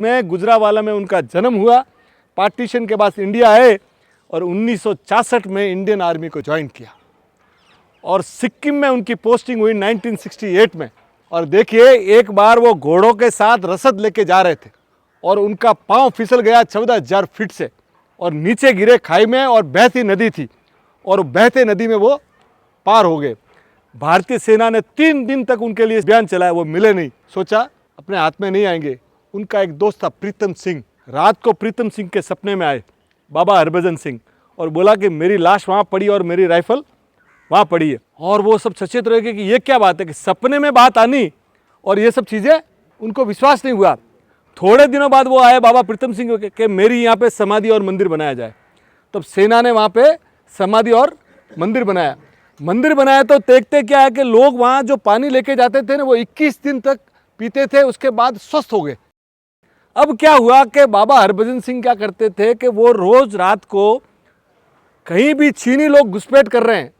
में गुजरावाला में उनका जन्म हुआ। पार्टीशन के बाद इंडिया आए और 1966 में इंडियन आर्मी को ज्वाइन किया और सिक्किम में उनकी पोस्टिंग हुई 1968 में। और देखिए, एक बार वो घोड़ों के साथ रसद लेके जा रहे थे और उनका पांव फिसल गया 14,000 फीट से और नीचे गिरे खाई में, और बहती नदी थी और बहते नदी में वो पार हो गए। भारतीय सेना ने 3 दिन तक उनके लिए अभियान चलाया, वो मिले नहीं। सोचा अपने हाथ में नहीं आएंगे। उनका एक दोस्त था प्रीतम सिंह। रात को प्रीतम सिंह के सपने में आए बाबा हरभजन सिंह और बोला कि मेरी लाश वहाँ पड़ी और मेरी राइफल वहाँ पड़ी है। और वो सब सचेत रह गए कि ये क्या बात है कि सपने में बात आनी और ये सब चीज़ें, उनको विश्वास नहीं हुआ। थोड़े दिनों बाद वो आए बाबा प्रीतम सिंह के मेरी यहाँ पे समाधि और मंदिर बनाया जाए। तब सेना ने वहाँ पे समाधि और मंदिर बनाया। मंदिर बनाया तो देखते क्या है कि लोग वहाँ जो पानी लेके जाते थे ना, वो 21 दिन तक पीते थे, उसके बाद स्वस्थ हो गए। अब क्या हुआ कि बाबा हरभजन सिंह क्या करते थे कि वो रोज रात को कहीं भी चीनी लोग घुसपैठ कर रहे हैं,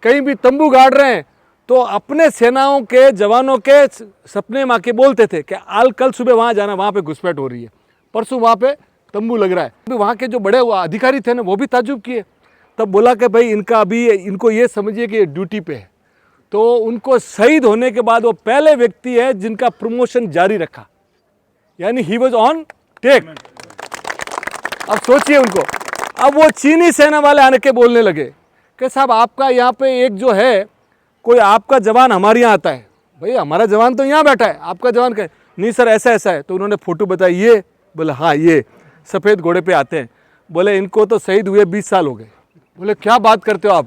कहीं भी तंबू गाड़ रहे हैं, तो अपने सेनाओं के जवानों के सपने में आके बोलते थे कि कल सुबह वहाँ जाना, वहाँ पे घुसपैठ हो रही है, परसों वहाँ पे तंबू लग रहा है। वहाँ के जो बड़े अधिकारी थे ना, वो भी ताज्जुब किए। तब बोला कि भाई इनको ये समझिए कि ये ड्यूटी पे है। तो उनको शहीद होने के बाद वो पहले व्यक्ति है जिनका प्रमोशन जारी रखा, यानी ही वॉज ऑन टेक। अब सोचिए उनको, अब वो चीनी सेना वाले आने के बोलने लगे कि साहब आपका यहाँ पे एक जो है कोई आपका जवान हमारे यहाँ आता है। भाई हमारा जवान तो यहाँ बैठा है, आपका जवान क्या है? नहीं सर ऐसा ऐसा है। तो उन्होंने फोटो बताई, ये बोले हाँ ये सफ़ेद घोड़े पे आते हैं। बोले इनको तो शहीद हुए 20 साल हो गए। बोले क्या बात करते हो आप?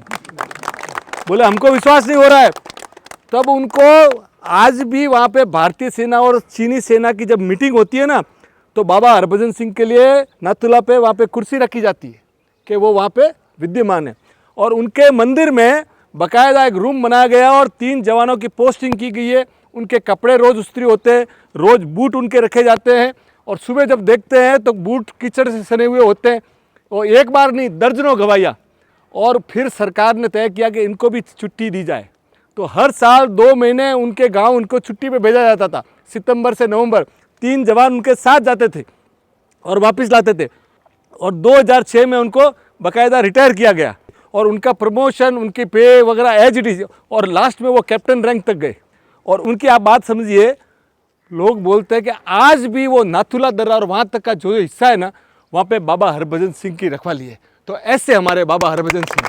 बोले हमको विश्वास नहीं हो रहा है। तब उनको आज भी वहाँ पे भारतीय सेना और चीनी सेना की जब मीटिंग होती है ना, तो बाबा हरभजन सिंह के लिए नाथुला पे वहाँ पे कुर्सी रखी जाती है कि वो वहाँ पे विद्यमान है। और उनके मंदिर में बाकायदा एक रूम बनाया गया और 3 जवानों की पोस्टिंग की गई है। उनके कपड़े रोज़ इस्त्री होते हैं, रोज़ बूट उनके रखे जाते हैं और सुबह जब देखते हैं तो बूट कीचड़ से सने हुए होते हैं। और एक बार नहीं, दर्जनों गवाहियाँ। और फिर सरकार ने तय किया कि इनको भी छुट्टी दी जाए। तो हर साल 2 महीने उनके गांव उनको छुट्टी पे भेजा जाता था। सितंबर से नवंबर 3 जवान उनके साथ जाते थे और वापस लाते थे। और 2006 में उनको बाकायदा रिटायर किया गया और उनका प्रमोशन, उनकी पे वगैरह एज इट इज, और लास्ट में वो कैप्टन रैंक तक गए। और उनकी आप बात समझिए, लोग बोलते हैं कि आज भी वो नाथुला दर्रा और वहाँ तक का जो हिस्सा है ना, वहाँ पे बाबा हरभजन सिंह की रखवाली है। तो ऐसे हमारे बाबा हरभजन सिंह